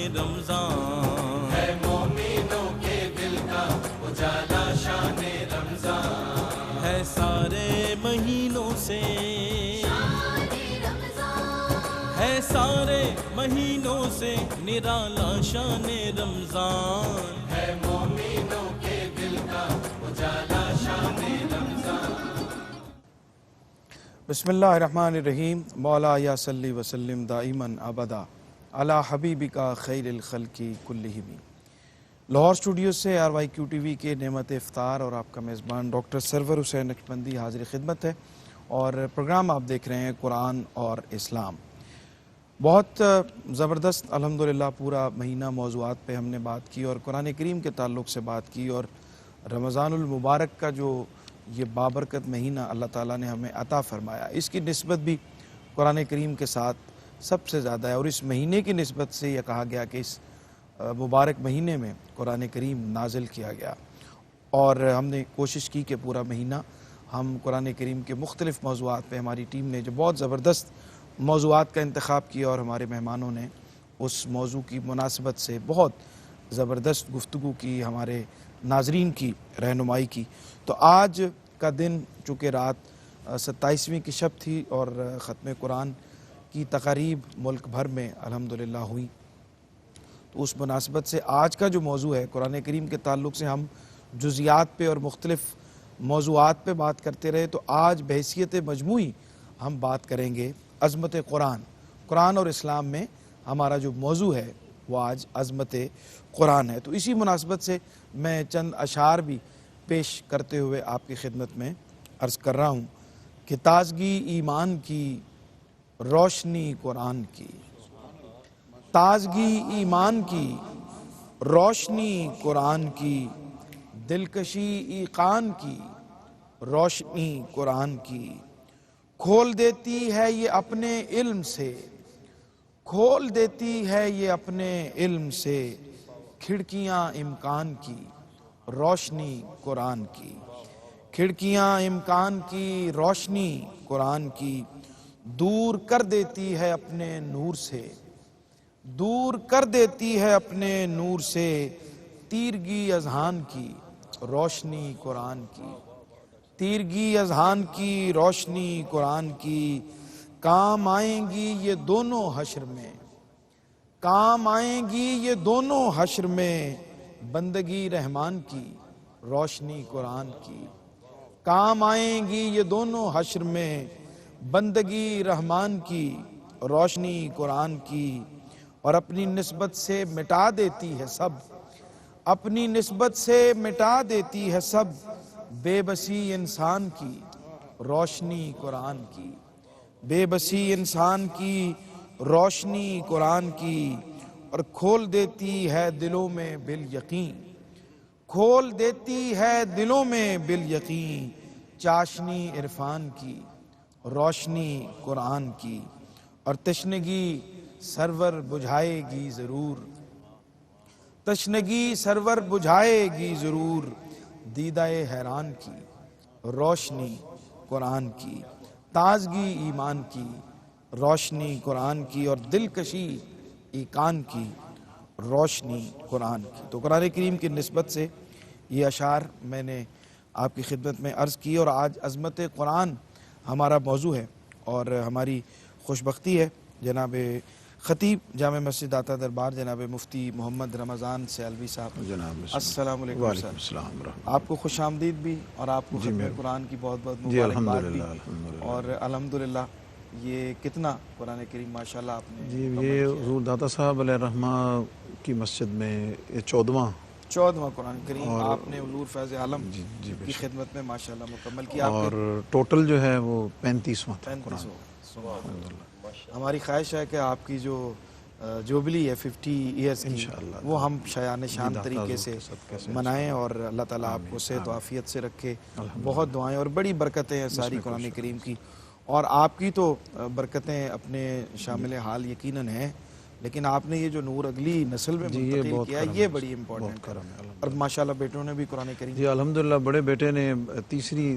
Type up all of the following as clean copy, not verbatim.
رمضان ہے مومنوں کے دل کا اجالا شان رمضان ہے سارے مہینوں سے ہے سارے مہینوں سے نرالا شان رمضان ہے مومنوں کے دل کا اجالا شان رمضان بسم اللہ الرحمن الرحیم مولا یا صلی وسلم دائما ابدا علی حبیبک خیر الخلق کلہم۔ لاہور اسٹوڈیو سے RYQ TV کے نعمت افطار اور آپ کا میزبان ڈاکٹر سرور حسین نقشبندی حاضر خدمت ہے، اور پروگرام آپ دیکھ رہے ہیں قرآن اور اسلام۔ بہت زبردست الحمدللہ پورا مہینہ موضوعات پہ ہم نے بات کی اور قرآن کریم کے تعلق سے بات کی، اور رمضان المبارک کا جو یہ بابرکت مہینہ اللہ تعالیٰ نے ہمیں عطا فرمایا، اس کی نسبت بھی قرآن کریم کے ساتھ سب سے زیادہ ہے، اور اس مہینے کی نسبت سے یہ کہا گیا کہ اس مبارک مہینے میں قرآن کریم نازل کیا گیا، اور ہم نے کوشش کی کہ پورا مہینہ ہم قرآن کریم کے مختلف موضوعات پہ، ہماری ٹیم نے جو بہت زبردست موضوعات کا انتخاب کیا اور ہمارے مہمانوں نے اس موضوع کی مناسبت سے بہت زبردست گفتگو کی، ہمارے ناظرین کی رہنمائی کی۔ تو آج کا دن چونکہ رات 27ویں کی شب تھی اور ختم قرآن کی تقاریب ملک بھر میں الحمدللہ ہوئی، تو اس مناسبت سے آج کا جو موضوع ہے قرآن کریم کے تعلق سے ہم جزیات پہ اور مختلف موضوعات پہ بات کرتے رہے، تو آج بحیثیت مجموعی ہم بات کریں گے عظمت قرآن۔ قرآن اور اسلام میں ہمارا جو موضوع ہے وہ آج عظمت قرآن ہے، تو اسی مناسبت سے میں چند اشعار بھی پیش کرتے ہوئے آپ کی خدمت میں عرض کر رہا ہوں کہ تازگی ایمان کی روشنی قرآن کی، تازگی ایمان کی روشنی قرآن کی، دلکشی ایقان کی روشنی قرآن کی، کھول دیتی ہے یہ اپنے علم سے، کھول دیتی ہے یہ اپنے علم سے کھڑکیاں امکان کی روشنی قرآن کی، کھڑکیاں امکان کی روشنی قرآن کی، دور کر دیتی ہے اپنے نور سے، دور کر دیتی ہے اپنے نور سے تیرگی اذہان کی روشنی قرآن کی، تیرگی اذہان کی روشنی قرآن کی، کام آئیں گی یہ دونوں حشر میں، کام آئیں گی یہ دونوں حشر میں بندگی رحمان کی روشنی قرآن کی، کام آئیں گی یہ دونوں حشر میں بندگی رحمان کی روشنی قرآن کی، اور اپنی نسبت سے مٹا دیتی ہے سب، اپنی نسبت سے مٹا دیتی ہے سب بے بسی انسان کی روشنی قرآن کی، بے بسی انسان کی روشنی قرآن کی، اور کھول دیتی ہے دلوں میں بالیقین، کھول دیتی ہے دلوں میں بالیقین چاشنی عرفان کی روشنی قرآن کی، اور تشنگی سرور بجھائے گی ضرور، تشنگی سرور بجھائے گی ضرور دیدہ حیران کی روشنی قرآن کی، تازگی ایمان کی روشنی قرآن کی، اور دلکشی ایقان کی روشنی قرآن کی۔ تو قرآن کریم کی نسبت سے یہ اشعار میں نے آپ کی خدمت میں عرض کی، اور آج عظمت قرآن ہمارا موضوع ہے، اور ہماری خوشبختی ہے جناب خطیب جامع مسجد داتا دربار جناب مفتی محمد رمضان سیالوی صاحب۔ جناب السلام علیکم وعلیکم سر، السلام ورحمۃ آپ کو خوش آمدید بھی، اور آپ کو ختم قرآن کی بہت بہت جی مبارکباد بھی، الحمدللہ اور الحمدللہ یہ کتنا قرآن کریم ماشاءاللہ آپ نے جی مکمل یہ کیا ہے؟ حضور داتا صاحب علیہ الرحمہ کی مسجد میں یہ 14واں قرآن کریم اور آپ نے حضور فیض عالم جی جی بے کی شک، خدمت میں ماشاءاللہ مکمل کیا، آپ اور کے ٹوٹل جو ہے وہ 35واں تھا 35 قرآن ہو۔ ہماری خواہش ہے کہ آپ کی جو جوبلی ہے 50 ایئرز کی، انشاءاللہ وہ ہم شایان شان داتا طریقے حضور سے کے صدقے سے منائیں، اور اللہ تعالیٰ آپ کو صحت و عافیت سے رکھے، بہت دعائیں اور بڑی برکتیں ہیں ساری قرآن کریم کی، اور آپ کی تو برکتیں اپنے شامل حال یقیناً ہیں، لیکن آپ نے یہ جو نور اگلی نسل میں جی یہ منتقل بہت کیا کرم یہ ہے، بڑی بہت امپورٹنٹ ہے، کرم ہے اور ماشاءاللہ بیٹوں نے بھی قرآن کریم جی الحمدللہ بڑے بیٹے نے تیسری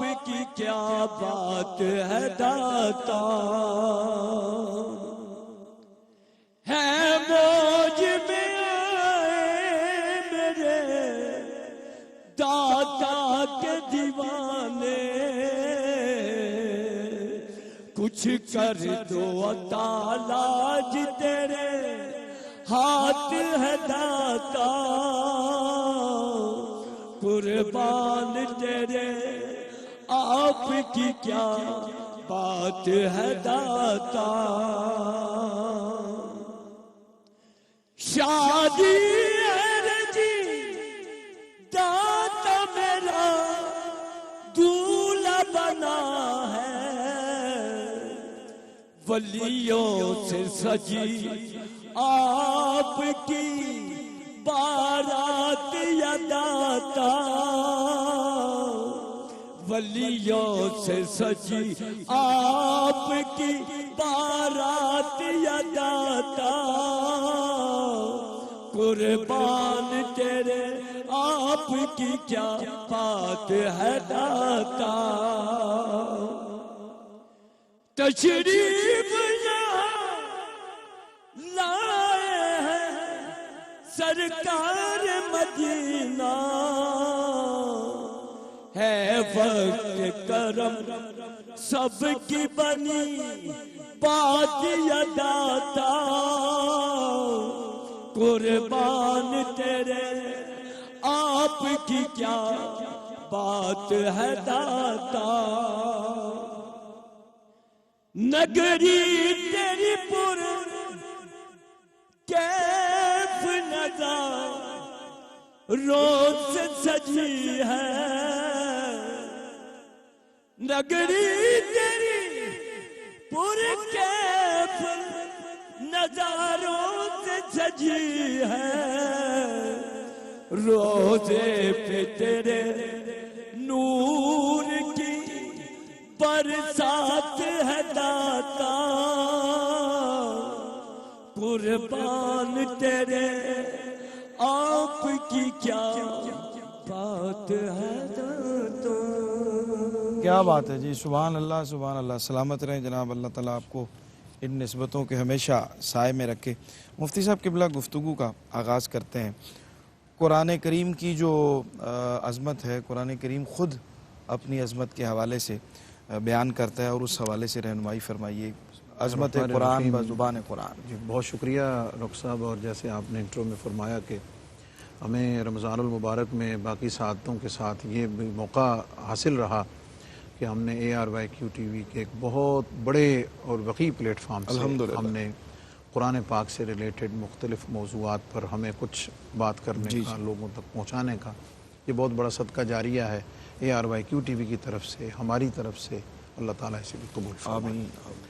کی کیا بات ہے داتا ہے موج میں آئے میرے داتا کے دیوانے کچھ کر دو عطا لاج تیرے ہاتھ ہے داتا قربان تیرے آپ کی کیا بات ہے داتا شادی ہے جی داتا میرا دولہا بنا ہے ولیوں سے سجی آپ کی بارات یا داتا ولیوں سے سجی آپ کی بارات یا داتا قربان تیرے آپ کی کیا بات ہے داتا تشریف یہاں لائے ہیں سرکار مدینہ ہے وقت کرم سب کی بنی بات یا داتا قربان تیرے آپ کی کیا بات ہے داتا نگری تیری پر کیف نظر روز سجی ہے نگری تیری پر کیف نظاروں سے سجی ہے روزے پہ تیرے نور کی برسات ہے داتا قربان تیرے آپ کی کیا بات ہے داتا کیا بات ہے جی سبحان اللہ سبحان اللہ سلامت رہیں جناب اللہ تعالیٰ آپ کو ان نسبتوں کے ہمیشہ سائے میں رکھے مفتی صاحب قبلہ گفتگو کا آغاز کرتے ہیں قرآن کریم کی جو عظمت ہے قرآن کریم خود اپنی عظمت کے حوالے سے بیان کرتا ہے اور اس حوالے سے رہنمائی فرمائیے عظمت قرآن بزبان قرآن جی بہت شکریہ رخ صاحب اور جیسے آپ نے انٹرو میں فرمایا کہ ہمیں رمضان المبارک میں باقی سعادتوں کے ساتھ یہ بھی موقع حاصل رہا کہ ہم نے ARYQ-TV کے ایک بہت بڑے اور وسیع پلیٹ فارم سے ہم نے قرآن پاک سے ریلیٹڈ مختلف موضوعات پر ہمیں کچھ بات کرنے کا لوگوں تک پہنچانے کا یہ بہت بڑا صدقہ جاریہ ہے ARYQ-TV کی طرف سے ہماری طرف سے اللہ تعالیٰ اسے بھی قبول فرمائے آمین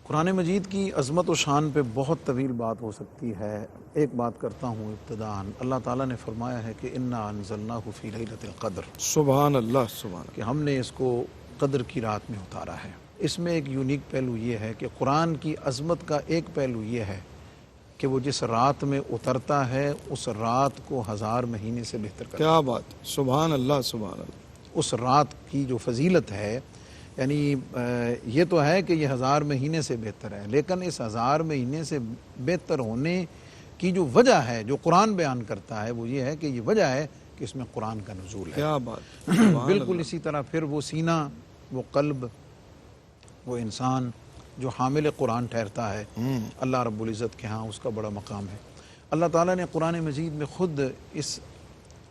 قرآن مجید کی عظمت و شان پہ بہت طویل بات ہو سکتی ہے ایک بات کرتا ہوں ابتداً اللہ تعالیٰ نے فرمایا ہے کہ انا انزلناہ فی لیلۃ القدر سبحان اللہ سبحان کہ ہم نے اس کو قدر کی رات میں اتارا ہے اس میں ایک یونیک پہلو یہ ہے کہ قرآن کی عظمت کا ایک پہلو یہ ہے کہ وہ جس رات میں اترتا ہے اس رات کو 1000 مہینے سے بہتر کرتا ہے کیا بات سبحان اللہ سبحان اللہ اس رات کی جو فضیلت ہے یعنی یہ تو ہے کہ یہ 1000 مہینے سے بہتر ہے لیکن اس 1000 مہینے سے بہتر ہونے کی جو وجہ ہے جو قرآن بیان کرتا ہے وہ یہ ہے کہ یہ وجہ ہے کہ اس میں قرآن کا نزول ہے کیا بات بالکل اسی طرح پھر وہ سینہ وہ قلب وہ انسان جو حامل قرآن ٹھہرتا ہے اللہ رب العزت کے ہاں اس کا بڑا مقام ہے اللہ تعالیٰ نے قرآن مجید میں خود اس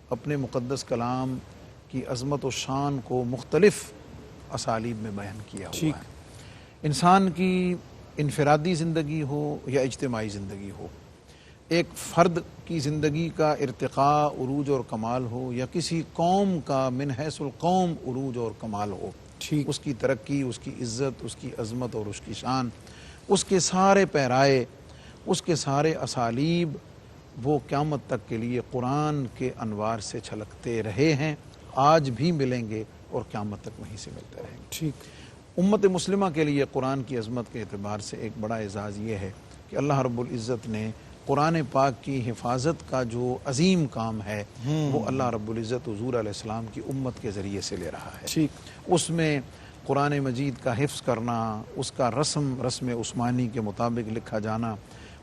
اپنے مقدس کلام کی عظمت و شان کو مختلف اسالیب میں بیان کیا ہوا ہے انسان کی انفرادی زندگی ہو یا اجتماعی زندگی ہو ایک فرد کی زندگی کا ارتقاء عروج اور کمال ہو یا کسی قوم کا من حیث القوم عروج اور کمال ہو اس کی ترقی اس کی عزت اس کی عظمت اور اس کی شان اس کے سارے پیرائے اس کے سارے اسالیب وہ قیامت تک کے لیے قرآن کے انوار سے چھلکتے رہے ہیں آج بھی ملیں گے اور قیامت تک وہیں سے ملتے رہیں گے ٹھیک امت مسلمہ کے لیے قرآن کی عظمت کے اعتبار سے ایک بڑا اعزاز یہ ہے کہ اللہ رب العزت نے قرآن پاک کی حفاظت کا جو عظیم کام ہے وہ اللہ رب العزت حضور علیہ السلام کی امت کے ذریعے سے لے رہا ہے. اس میں قرآن مجید کا حفظ کرنا، اس کا رسم عثمانی کے مطابق لکھا جانا،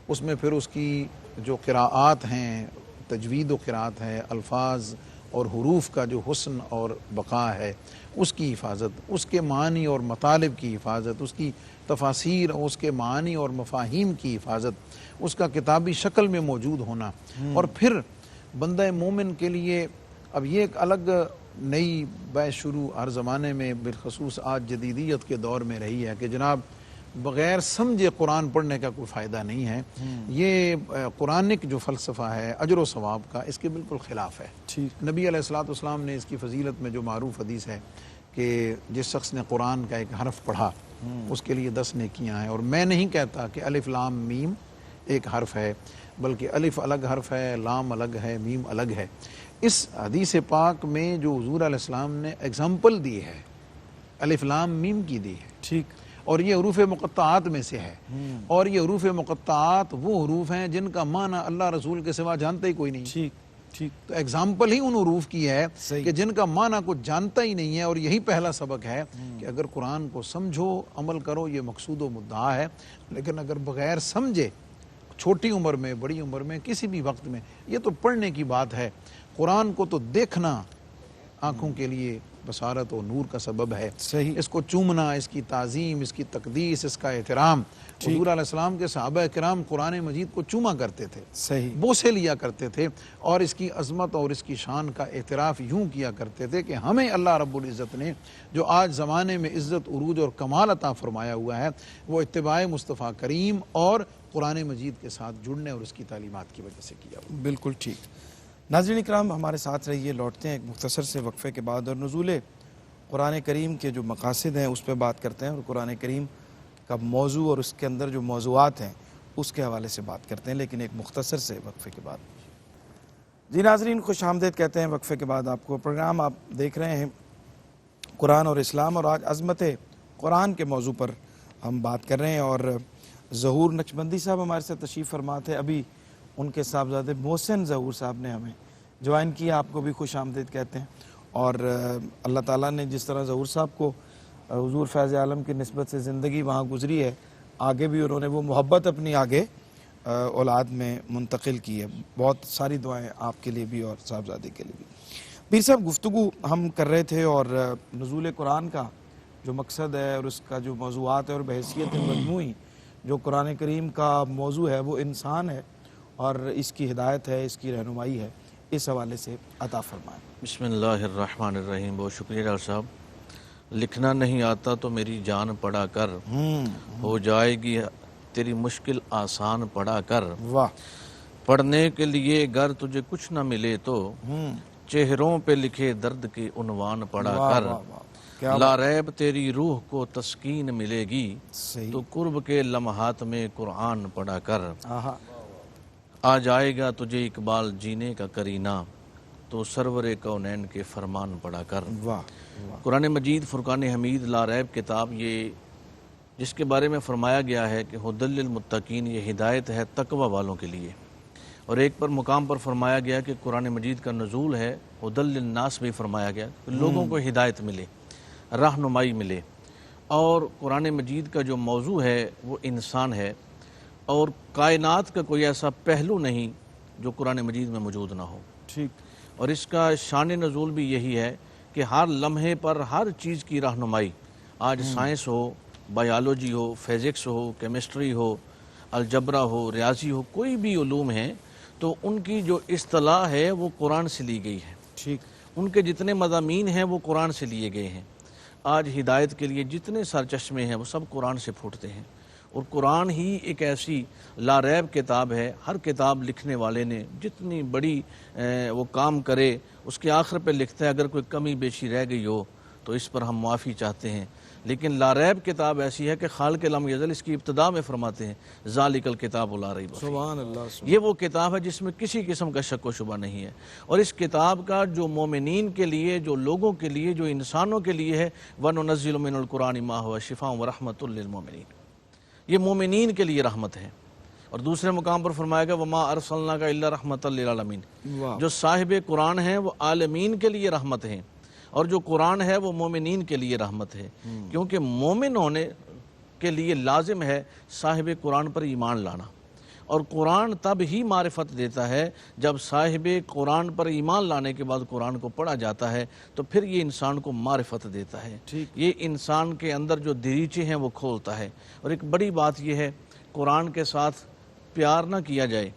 اس میں پھر اس کی جو قراءات ہیں، تجوید و قراءت ہے، الفاظ اور حروف کا جو حسن اور بقا ہے اس کی حفاظت، اس کے معنی اور مطالب کی حفاظت، اس کی تفاسیر اور اس کے معنی اور مفاہیم کی حفاظت، اس کا کتابی شکل میں موجود ہونا. اور پھر بندہ مومن کے لیے اب یہ ایک الگ نئی بحث شروع ہر زمانے میں بالخصوص آج جدیدیت کے دور میں رہی ہے کہ جناب بغیر سمجھے قرآن پڑھنے کا کوئی فائدہ نہیں ہے. یہ قرآنک جو فلسفہ ہے اجر و ثواب کا، اس کے بالکل خلاف ہے. نبی علیہ الصلوۃ نے اس کی فضیلت میں جو معروف حدیث ہے کہ جس شخص نے قرآن کا ایک حرف پڑھا اس کے لیے 10 نیکیاں ہیں. اور میں نہیں کہتا کہ الف لام میم ایک حرف ہے، بلکہ الف الگ حرف ہے، لام الگ ہے، میم الگ ہے. اس حدیث پاک میں جو حضور علیہ السلام نے اگزامپل دی ہے الف لام میم کی دی ہے، اور یہ حروف مقطعات میں سے ہے. اور یہ حروف مقطعات وہ حروف ہیں جن کا معنی اللہ رسول کے سوا جانتا ہی کوئی نہیں. تو ایگزامپل ہی ان حروف کی ہے کہ جن کا معنی کچھ جانتا ہی نہیں ہے. اور یہی پہلا سبق ہے کہ اگر قرآن کو سمجھو، عمل کرو، یہ مقصود و مدعا ہے. لیکن اگر بغیر سمجھے چھوٹی عمر میں، بڑی عمر میں، کسی بھی وقت میں، یہ تو پڑھنے کی بات ہے. قرآن کو تو دیکھنا آنکھوں کے لیے بصارت و نور کا سبب ہے. اس کو چومنا، اس کی تعظیم، اس کی تقدیس، اس کا احترام. حضور علیہ السلام کے صحابہ کرام قرآن مجید کو چوما کرتے تھے، بوسے لیا کرتے تھے، اور اس کی عظمت اور اس کی شان کا اعتراف یوں کیا کرتے تھے کہ ہمیں اللہ رب العزت نے جو آج زمانے میں عزت، عروج اور کمال عطا فرمایا ہوا ہے وہ اتباع مصطفیٰ کریم اور قرآن مجید کے ساتھ جڑنے اور اس کی تعلیمات کی وجہ سے کیا ہوا. بالکل ٹھیک. ناظرین اکرام ہمارے ساتھ رہیے، لوٹتے ہیں ایک مختصر سے وقفے کے بعد اور نزول قرآن کریم کے جو مقاصد ہیں اس پہ بات کرتے ہیں، اور قرآن کریم کا موضوع اور اس کے اندر جو موضوعات ہیں اس کے حوالے سے بات کرتے ہیں، لیکن ایک مختصر سے وقفے کے بعد. جی ناظرین خوش آمدید کہتے ہیں وقفے کے بعد آپ کو. پروگرام آپ دیکھ رہے ہیں قرآن اور اسلام، اور آج عظمت قرآن کے موضوع پر ہم بات کر رہے ہیں. اور ظہور نقشبندی صاحب ہمارے ساتھ تشریف فرما تھے. ابھی ان کے صاحبزادے محسن ظہور صاحب نے ہمیں جوائن کیا، آپ کو بھی خوش آمدید کہتے ہیں. اور اللہ تعالیٰ نے جس طرح ظہور صاحب کو حضور فیض عالم کی نسبت سے زندگی وہاں گزری ہے، آگے بھی انہوں نے وہ محبت اپنی آگے اولاد میں منتقل کی ہے. بہت ساری دعائیں آپ کے لیے بھی اور صاحبزادے کے لیے بھی. پیر صاحب گفتگو ہم کر رہے تھے، اور نزول قرآن کا جو مقصد ہے اور اس کا جو موضوعات ہے اور بحیثیت مجموعی جو قرآن کریم کا موضوع ہے وہ انسان ہے اور اس کی ہدایت ہے، اس کی رہنمائی ہے. اس حوالے سے عطا فرمائیں. بسم اللہ الرحمن الرحیم. بہت شکریہ ڈاکٹر صاحب. لکھنا نہیں آتا تو میری جان پڑھا کر، ہو جائے گی تیری مشکل آسان پڑھا کر. واہ. پڑھنے کے لیے گر تجھے کچھ نہ ملے تو چہروں پہ لکھے درد کے عنوان پڑھا کر. لا ریب تیری روح کو تسکین ملے گی تو قرب کے لمحات میں قرآن پڑھا کر. آ جائے گا تجھے اقبال جینے کا کرینہ تو سرور کونین کے فرمان پڑھا کر. قرآن مجید فرقان حمید لا ریب کتاب، یہ جس کے بارے میں فرمایا گیا ہے کہ ہدی للمتقین، یہ ہدایت ہے تقوی والوں کے لیے. اور ایک پر مقام پر فرمایا گیا کہ قرآن مجید کا نزول ہے ہدی للناس، بھی فرمایا گیا کہ لوگوں کو ہدایت ملے، رہنمائی ملے. اور قرآن مجید کا جو موضوع ہے وہ انسان ہے، اور کائنات کا کوئی ایسا پہلو نہیں جو قرآن مجید میں موجود نہ ہو. ٹھیک. اور اس کا شان نزول بھی یہی ہے کہ ہر لمحے پر ہر چیز کی رہنمائی، آج سائنس ہو، بایولوجی ہو، فزکس ہو، کیمسٹری ہو، الجبرا ہو، ریاضی ہو، کوئی بھی علوم ہیں تو ان کی جو اصطلاح ہے وہ قرآن سے لی گئی ہے. ٹھیک. ان کے جتنے مضامین ہیں وہ قرآن سے لیے گئے ہیں. آج ہدایت کے لیے جتنے سرچشمے ہیں وہ سب قرآن سے پھوٹتے ہیں. اور قرآن ہی ایک ایسی لا ریب کتاب ہے، ہر کتاب لکھنے والے نے جتنی بڑی وہ کام کرے اس کے آخر پہ لکھتا ہے اگر کوئی کمی بیشی رہ گئی ہو تو اس پر ہم معافی چاہتے ہیں. لیکن لا ریب کتاب ایسی ہے کہ خالق لم یزل اس کی ابتدا میں فرماتے ہیں ذالک الکتاب لا ریب فیہ. سبحان اللہ. یہ وہ کتاب ہے جس میں کسی قسم کا شک و شبہ نہیں ہے. اور اس کتاب کا جو مومنین کے لیے، جو لوگوں کے لیے، جو انسانوں کے لیے ہے، وَنُنَزِّلُ مِنَ الْقُرْآنِ مَا هُوَ شِفَاءٌ وَرَحْمَةٌ لِّلْمُؤْمِنِينَ، یہ مومنین کے لیے رحمت ہے. اور دوسرے مقام پر فرمایا گیا وما ارسلناک الا رحمۃ للعالمین، جو صاحب قرآن ہیں وہ عالمین کے لیے رحمت ہیں، اور جو قرآن ہے وہ مومنین کے لیے رحمت ہے، کیونکہ مومن ہونے کے لیے لازم ہے صاحب قرآن پر ایمان لانا، اور قرآن تب ہی معرفت دیتا ہے جب صاحب قرآن پر ایمان لانے کے بعد قرآن کو پڑھا جاتا ہے، تو پھر یہ انسان کو معرفت دیتا ہے، یہ انسان کے اندر جو دریچے ہیں وہ کھولتا ہے۔ اور ایک بڑی بات یہ ہے، قرآن کے ساتھ پیار نہ کیا جائے،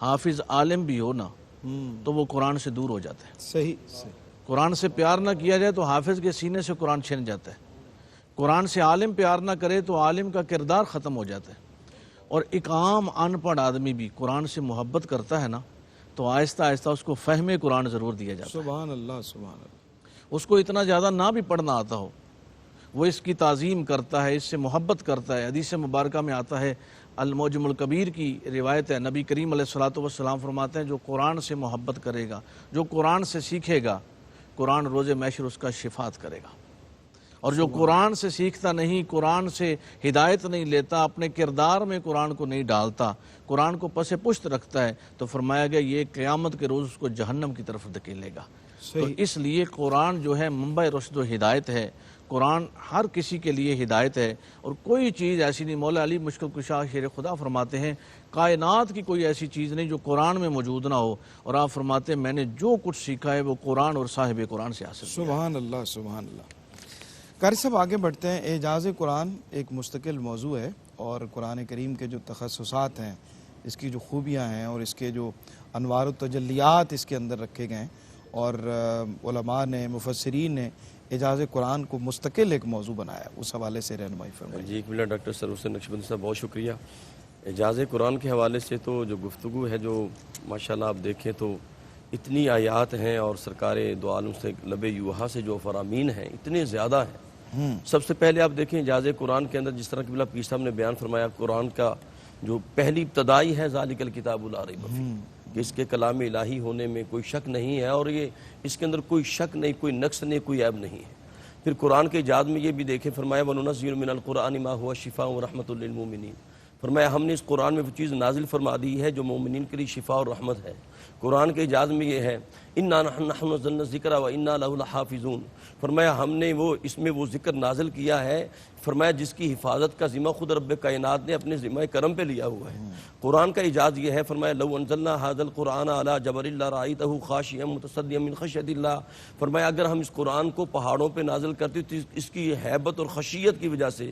حافظ عالم بھی ہو نا تو وہ قرآن سے دور ہو جاتا ہے۔ صحیح۔ قرآن سے پیار نہ کیا جائے تو حافظ کے سینے سے قرآن چھن جاتا ہے، قرآن سے عالم پیار نہ کرے تو عالم کا کردار ختم ہو جاتا ہے۔ اور ایک عام ان پڑھ آدمی بھی قرآن سے محبت کرتا ہے نا تو آہستہ آہستہ اس کو فہم قرآن ضرور دیا جاتا ہے۔ سبحان اللہ، سبحان اللہ۔ اس کو اتنا زیادہ نہ بھی پڑھنا آتا ہو، وہ اس کی تعظیم کرتا ہے، اس سے محبت کرتا ہے۔ حدیث مبارکہ میں آتا ہے، المعجم الکبیر کی روایت ہے، نبی کریم علیہ الصلوۃ والسلام فرماتے ہیں جو قرآن سے محبت کرے گا، جو قرآن سے سیکھے گا، قرآن روز محشر اس کا شفاعت کرے گا، اور جو قرآن سے سیکھتا نہیں، قرآن سے ہدایت نہیں لیتا، اپنے کردار میں قرآن کو نہیں ڈالتا، قرآن کو پس پشت رکھتا ہے، تو فرمایا گیا یہ قیامت کے روز اس کو جہنم کی طرف دھکیلے گا۔ تو اس لیے قرآن جو ہے منبع رشد و ہدایت ہے، قرآن ہر کسی کے لیے ہدایت ہے، اور کوئی چیز ایسی نہیں۔ مولا علی مشکل کشا شیر خدا فرماتے ہیں کائنات کی کوئی ایسی چیز نہیں جو قرآن میں موجود نہ ہو، اور آپ فرماتے ہیں میں نے جو کچھ سیکھا ہے وہ قرآن اور صاحب قرآن سے حاصل کیا۔ سبحان اللہ، سبحان اللہ۔ قاری صاحب آگے بڑھتے ہیں۔ اعجاز قرآن ایک مستقل موضوع ہے، اور قرآن کریم کے جو تخصصات ہیں، اس کی جو خوبیاں ہیں، اور اس کے جو انوار و تجلیات اس کے اندر رکھے گئے ہیں، اور علماء نے، مفسرین نے اعجاز قرآن کو مستقل ایک موضوع بنایا، اس حوالے سے رہنمائی فرمائیں۔ جی ایک منٹ ڈاکٹر سر حسین نقشبندی صاحب، بہت شکریہ۔ اعجاز قرآن کے حوالے سے تو جو گفتگو ہے، جو ماشاءاللہ آپ دیکھیں تو اتنی آیات ہیں، اور سرکار دو عالم سے لب یوحا سے جو فرامین ہیں اتنے زیادہ ہیں۔ سب سے پہلے آپ دیکھیں اعجاز قرآن کے اندر جس طرح قبلہ پیر صاحب نے بیان فرمایا، قرآن کا جو پہلی ابتدائی ہے ذالک الکتاب لا ریب فیہ، کہ اس کے کلام الہی ہونے میں کوئی شک نہیں ہے، اور یہ اس کے اندر کوئی شک نہیں، کوئی نقص نہیں، کوئی عیب نہیں ہے۔ پھر قرآن کے اعجاز میں یہ بھی دیکھیں، فرمایا وَنُنَزِّلُ مِنَ الْقُرْآنِ مَا هُوَ شِفَاءٌ وَرَحْمَةٌ لِّلْمُؤْمِنِينَ، فرمایا ہم نے اس قرآن میں وہ چیز نازل فرما دی ہے جو مومنین کے لیے شفا اور رحمت ہے۔ قرآن کے اعجاز میں یہ ہے اِنَّا نَحْنُ نَزَّلْنَا الذِّکْرَ وَإِنَّا لَهُ لَحَافِظُونَ، فرمایا ہم نے اس میں وہ ذکر نازل کیا ہے، فرمایا جس کی حفاظت کا ذمہ خود رب کائنات نے اپنے ذمہ کرم پہ لیا ہوا ہے۔ قرآن کا اعجاز یہ ہے، فرمایا لو انزلنا هذا القرآن على جبل لرأيته خاشعا متصدعا من خشیۃ اللہ، فرمایا اگر ہم اس قرآن کو پہاڑوں پہ نازل کرتے تو اس کی ہیبت اور خشیت کی وجہ سے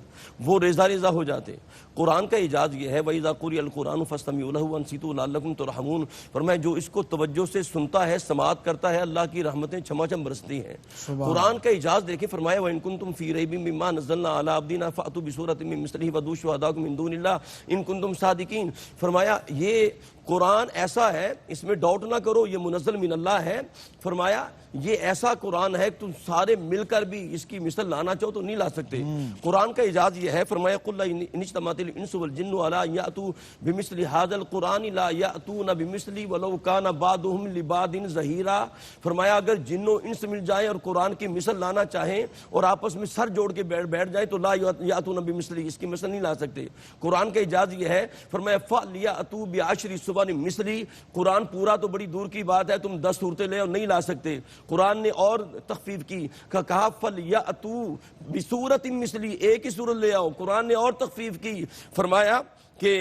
وہ ریزہ ریزہ ہو جاتے۔ قرآن کا اعجاز یہ ہے وَإِذَا قُرِئَ الْقُرْآنُ فَاسْتَمِعُوا لَهُ وَأَنصِتُوا لَعَلَّكُمْ تُرْحَمُونَ، فرمایا جو اس کو توجہ سے سنتا ہے، سماعت کرتا ہے، اللہ کی رحمتیں چھما چھم برستی ہیں۔ قرآن کا اعجاز دیکھیں، فرمایا وَإِن كُنتُمْ فِي رَيْبٍ مِّمَّا نَزَّلْنَا عَلَىٰ عَبْدِنَا فَأْتُوا بِسُورَةٍ مِّن مِّثْلِهِ وَادْعُوا شُهَدَاءَكُم مِّن دُونِ اللَّهِ إِن كُنتُمْ صَادِقِينَ، فرمایا یہ قرآن ایسا ہے، اس میں ڈاؤٹ نہ کرو، یہ منزل من اللہ ہے، فرمایا یہ ایسا قرآن ہے کہ تم سارے مل کر بھی اس کی مثل لانا چاہو تو نہیں لا سکتے۔ قرآن کا اعجاز یہ ہے، فرمایا قُلْ إِنِ اجْتَمَعَتِ الْإِنسُ وَالْجِنُّ عَلَىٰ أَن يَأْتُوا بِمِثْلِ هَٰذَا الْقُرْآنِ لَا يَأْتُونَ بِمِثْلِهِ وَلَوْ كَانَ بَعْضُهُمْ لِبَعْضٍ ظَهِيرًا، فرمایا اگر جن و انس مل جائیں اور قرآن کی مثل لانا چاہیں اور آپس میں سر جوڑ کے بیٹھ جائیں تو لا یأتون بمثلہ، اس کی مثل نہیں لا سکتے۔ قرآن کا اعجاز یہ ہے، فرمایا فَلْيَأْتُوا بِعَشْرِ سُوَرٍ مِثْلِهِ، قرآن پورا تو بڑی دور کی بات ہے، تم 10 صورتیں لے اور نہیں لا سکتے۔ قرآن نے اور تخفیف کی، کہا فَلْيَأْتُوا بِسُورَةٍ مِثْلِهِ، ایک ہی صورت لے آؤ۔ قرآن نے اور تخفیف کی، فرمایا کہ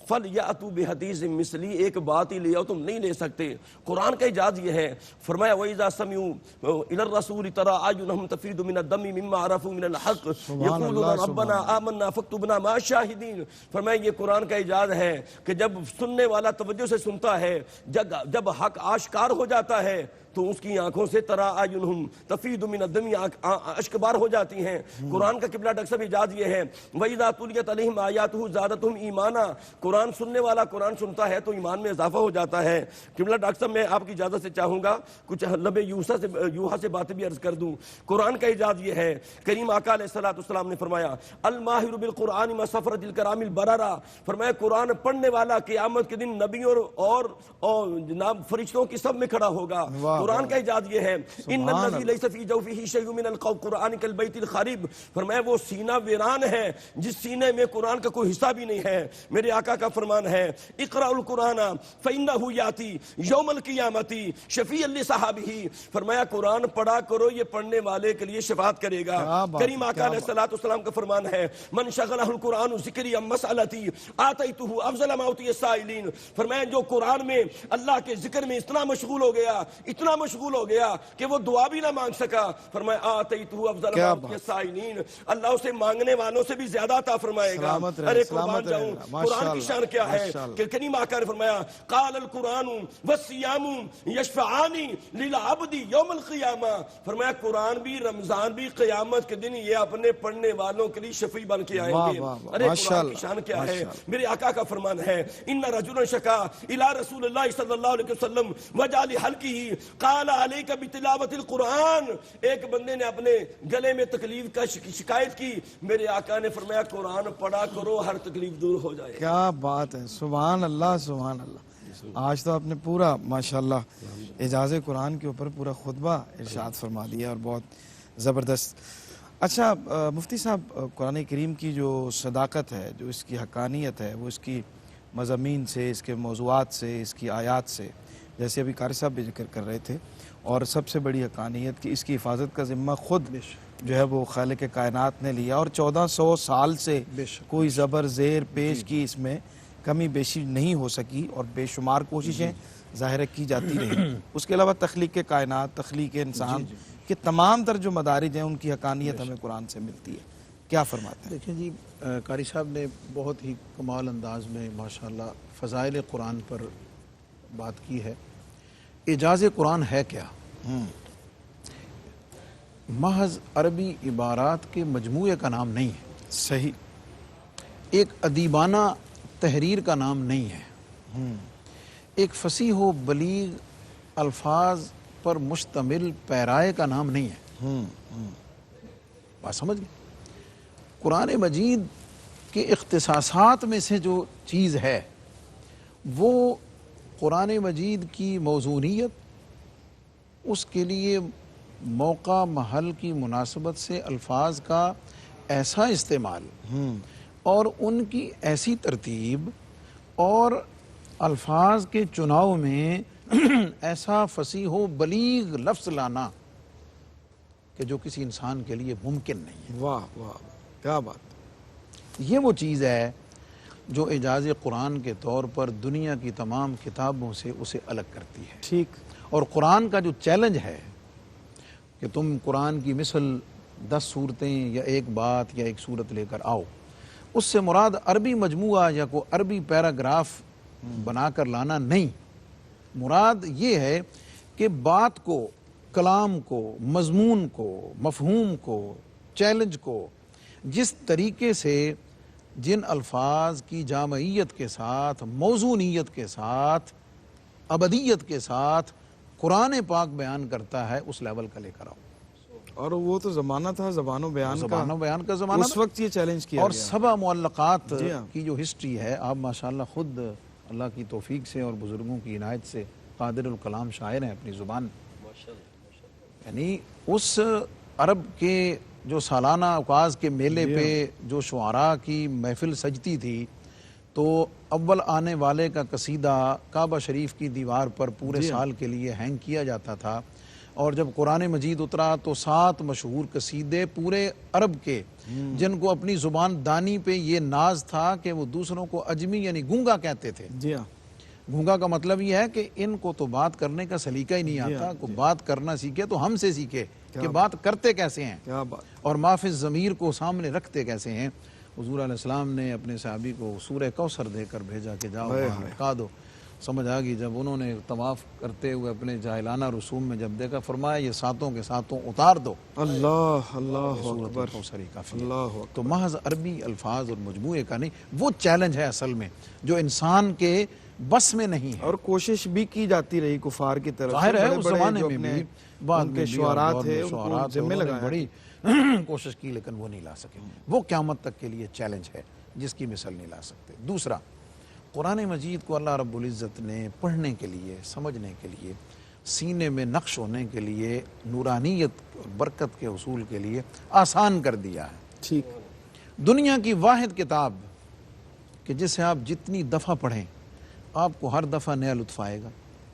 فَلْيَأْتُوا بِحَدِيثٍ مِثْلِهِ، ایک بات ہی لے آؤ، تم نہیں لے سکتے۔ قرآن کا اعجاز یہ ہے، فرمایا وَإِذَا سَمِعُوا إِلَى الرَّسُولِ تَرَىٰ أَعْيُنَهُمْ تَفِيضُ مِنَ الدَّمِّ مِمَّا عَرَفُوا مِنَ الْحَقِّ يَقُولُونَ رَبَّنَا آمَنَّا فَاكْتُبْنَا مَعَ الشَّاهِدِينَ، فرمایا یہ قرآن کا اعجاز ہے کہ جب سننے والا توجہ سے سنتا ہے، جب حق آشکار ہو جاتا ہے تو اس کی آنکھوں سے ترا اعینہم تفیض من الدم، اشک بار ہو جاتی ہیں۔ قرآن کا قبلہ ڈاکٹر صاحب اعجاز یہ ہے وَإِذَا تُلِيَتْ عَلَيْهِمْ آيَاتُهُ زَادَتْهُمْ إِيمَانًا، قرآن سننے والا قرآن سنتا ہے تو ایمان میں اضافہ ہو جاتا ہے۔ قبلہ ڈاکٹر صاحب میں آپ کی اجازت سے چاہوں گا کچھ لب یوحا سے باتیں بھی عرض کر دوں۔ قرآن کا اعجاز یہ ہے، کریم آقا علیہ الصلوۃ والسلام نے فرمایا الماہر بالقرآن مع سفرۃ الکرام البررہ، فرمایا قرآن پڑھنے والا قیامت کے دن نبیوں اور جناب فرشتوں کی سب میں کھڑا ہوگا۔ قرآن کا اعجاز یہ ہے ان الذی لیس فی جوفہ شیء من القرآن کالبیت الخریب، فرمایا وہ سینہ ویران ہے جس سینے میں قرآن کا کوئی حصہ بھی نہیں ہے۔ میرے آقا کا فرمان ہے اقرأ القرآن فإنہ یاتی یوم القیامت شفیعا لصحابہ، فرمایا قرآن پڑھا کرو، یہ پڑھنے والے کے لیے شفاعت کرے گا۔ کریم آقا علیہ الصلوۃ والسلام کا فرمان ہے من شغلہ القرآن ذکری عن مسألتی آتیتہ افضل ما اوتی السائلین، فرمایا جو قرآن میں اللہ کے ذکر میں اتنا مشغول ہو گیا، اتنا مشغول ہو گیا کہ وہ دعا بھی نہ مانگ سکا، فرمایا آتیتہ افضل ما اوتی السائلین، اللہ اسے مانگنے والوں سے بھی زیادہ عطا فرمائے گا۔ ارے قربان جاؤں، قرآن کی شان کیا ہے کہ کریم آقا نے فرمایا قال القرآن والصیام یشفعان للعبد یوم القیامہ، فرمایا قرآن بھی رمضان بھی قیامت کے دن یہ اپنے پڑھنے والوں کے لیے شفیع بن کے آئیں گے۔ ارے قرآن کی شان کیا ہے، میرے آقا کا فرمان ہے ان رجلا شکا الی رسول اللہ صلی اللہ علیہ وسلم وجعل حلقہ قال علیک بتلاوت القرآن، ایک بندے نے اپنے گلے میں تکلیف کا شکایت کی، میرے آقا نے فرمایا قرآن پڑھا کرو، ہر تکلیف دور ہو جائے۔ کیا بات ہے، سبحان اللہ سبحان اللہ۔ آج تو آپ نے پورا ماشاءاللہ اعجاز قرآن کے اوپر پورا خطبہ ارشاد فرما دیا اور بہت زبردست۔ اچھا مفتی صاحب، قرآن کریم کی جو صداقت ہے، جو اس کی حقانیت ہے، وہ اس کی مضامین سے، اس کے موضوعات سے، اس کی آیات سے، جیسے ابھی قاری صاحب بھی ذکر کر رہے تھے، اور سب سے بڑی حقانیت کہ اس کی حفاظت کا ذمہ خود جو ہے وہ خالق کائنات نے لیا، اور 1400 سال سے کوئی زبر زیر پیش کی اس میں کمی بیشی نہیں ہو سکی، اور بے شمار کوششیں ظاہر کی جاتی رہی۔ اس کے علاوہ تخلیق کائنات، تخلیق انسان کے تمام تر جو مدارج ہیں ان کی حقانیت ہمیں قرآن سے ملتی ہے۔ کیا فرماتے ہیں؟ دیکھیں جی، قاری صاحب نے بہت ہی کمال انداز میں ماشاءاللہ فضائل قرآن پر بات کی ہے۔ اعجاز قرآن ہے کیا؟ محض عربی عبارات کے مجموعے کا نام نہیں ہے، صحیح، ایک ادیبانہ تحریر کا نام نہیں ہے، ایک فصیح و بلیغ الفاظ پر مشتمل پیرائے کا نام نہیں ہے۔ بات سمجھ گئے؟ قرآن مجید کے اختصاصات میں سے جو چیز ہے وہ قرآن مجید کی موزونیت، اس کے لیے موقع محل کی مناسبت سے الفاظ کا ایسا استعمال اور ان کی ایسی ترتیب اور الفاظ کے چناؤ میں ایسا فصیح و بلیغ لفظ لانا کہ جو کسی انسان کے لیے ممکن نہیں ہے۔ واہ واہ، کیا بات۔ یہ وہ چیز ہے جو اعجاز قرآن کے طور پر دنیا کی تمام کتابوں سے اسے الگ کرتی ہے۔ ٹھیک۔ اور قرآن کا جو چیلنج ہے کہ تم قرآن کی مثل 10 صورتیں یا ایک بات یا ایک صورت لے کر آؤ، اس سے مراد عربی مجموعہ یا کوئی عربی پیراگراف بنا کر لانا نہیں، مراد یہ ہے کہ بات کو، کلام کو، مضمون کو، مفہوم کو، چیلنج کو جس طریقے سے جن الفاظ کی جامعیت کے ساتھ، موضوعیت کے ساتھ، ابدیت کے ساتھ قرآن پاک بیان کرتا ہے اس لیول کا لے کر آؤ۔ اور وہ تو زمانہ تھا زبان و بیان کا زمانہ، اس وقت یہ چیلنج کیا اور گیا۔ سبع معلقات کی جو ہسٹری ہے، آپ ماشاءاللہ خود اللہ کی توفیق سے اور بزرگوں کی عنایت سے قادر الکلام شاعر ہیں اپنی زبان، یعنی اس عرب کے جو سالانہ اوقاز کے میلے پہ جو شعراء کی محفل سجتی تھی تو اول آنے والے کا قصیدہ کعبہ شریف کی دیوار پر پورے سال کے لیے ہینگ کیا جاتا تھا، اور جب قرآن مجید اترا تو 7 مشہور قصیدے پورے عرب کے، جن کو اپنی زبان دانی پہ یہ ناز تھا کہ وہ دوسروں کو اجمی یعنی گونگا کہتے تھے۔ گونگا کا مطلب یہ ہے کہ ان کو تو بات کرنے کا سلیقہ ہی نہیں آتا، کو بات کرنا سیکھے تو ہم سے سیکھے کہ بات کرتے کیسے ہیں اور مافز ضمیر کو سامنے رکھتے کیسے ہیں۔ حضور علیہ السلام نے اپنے صحابی کو سورہ کوثر دے کر بھیجا کہ جاؤ کہا دو، سمجھ آ گئی۔ جب انہوں نے طواف کرتے ہوئے اپنے جاہلانہ رسوم میں جب دیکھا، فرمایا یہ 7 کے 7 اتار دو۔ اللہ اللہ اکبر، تو محض عربی الفاظ اور مجموعے کا نہیں، وہ چیلنج ہے اصل میں جو انسان کے بس میں نہیں ہے، اور کوشش بھی کی جاتی رہی کفار کی طرف، ظاہر ہے اس زمانے میں بھی بعد میں شعراء تھے، ان کو ذمہ لگایا، بڑی کوشش کی لیکن وہ نہیں لا سکے۔ وہ قیامت تک کے لیے چیلنج ہے جس کی مثل نہیں لا سکتے۔ دوسرا، قرآن مجید کو اللہ رب العزت نے پڑھنے کے لیے، سمجھنے کے لیے، سینے میں نقش ہونے کے لیے، نورانیت اور برکت کے حصول کے لیے آسان کر دیا ہے۔ ٹھیک۔ دنیا کی واحد کتاب کہ جسے آپ جتنی دفعہ پڑھیں آپ کو ہر دفعہ نیا لطف آئے گا،